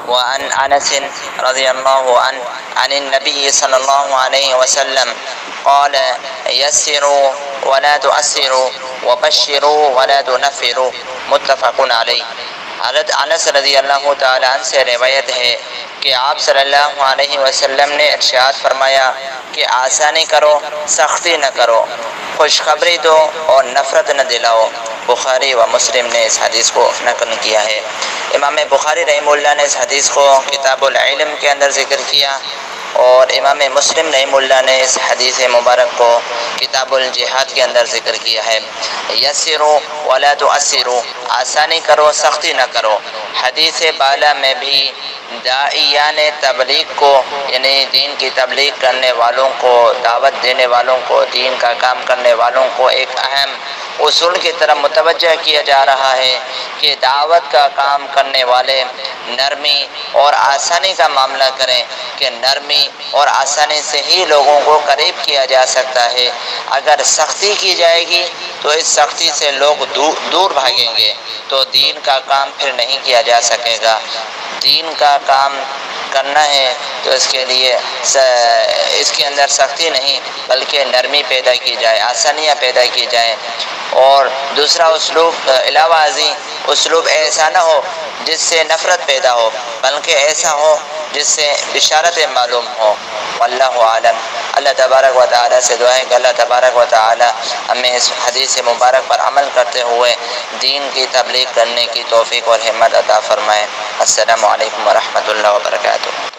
وعن انس رضی اللہ عنہ عن النبی صلی اللہ علیہ وسلم قال یسروا ولا تعسروا وبشروا ولا تنفروا متفق علیہ۔ حضرت انس رضی اللہ تعالیٰ عنہ سے روایت ہے کہ آپ صلی اللہ علیہ وسلم نے ارشاد فرمایا کہ آسانی کرو سختی نہ کرو، خوشخبری دو اور نفرت نہ دلاؤ۔ بخاری و مسلم نے اس حدیث کو نقل کیا ہے۔ امام بخاری رحمہ اللہ نے اس حدیث کو کتاب العلم کے اندر ذکر کیا، اور امام مسلم رحمہ اللہ نے اس حدیث مبارک کو کتاب الجہاد کے اندر ذکر کیا ہے۔ یسروا ولا تعسروا، آسانی کرو سختی نہ کرو۔ حدیث بالا میں بھی داعیان تبلیغ کو، یعنی دین کی تبلیغ کرنے والوں کو، دعوت دینے والوں کو، دین کا کام کرنے والوں کو ایک اہم اصول کی طرف متوجہ کیا جا رہا ہے کہ دعوت کا کام کرنے والے نرمی اور آسانی کا معاملہ کریں، کہ نرمی اور آسانی سے ہی لوگوں کو قریب کیا جا سکتا ہے۔ اگر سختی کی جائے گی تو اس سختی سے لوگ دور بھاگیں گے، تو دین کا کام پھر نہیں کیا جا سکے گا۔ دین کا کام کرنا ہے تو اس کے لیے اس کے اندر سختی نہیں بلکہ نرمی پیدا کی جائے، آسانیاں پیدا کی جائیں۔ اور دوسرا اسلوب علاوہ ازیں اسلوب ایسا نہ ہو جس سے نفرت پیدا ہو، بلکہ ایسا ہو جس سے بشارت معلوم ہو۔ واللہ عالم۔ اللہ تبارک و تعالیٰ سے دعا ہے کہ اللہ تبارک و تعالیٰ ہمیں اس حدیث مبارک پر عمل کرتے ہوئے دین کی تبلیغ کرنے کی توفیق اور ہمت عطا فرمائے۔ السلام علیکم ورحمۃ اللہ وبرکاتہ۔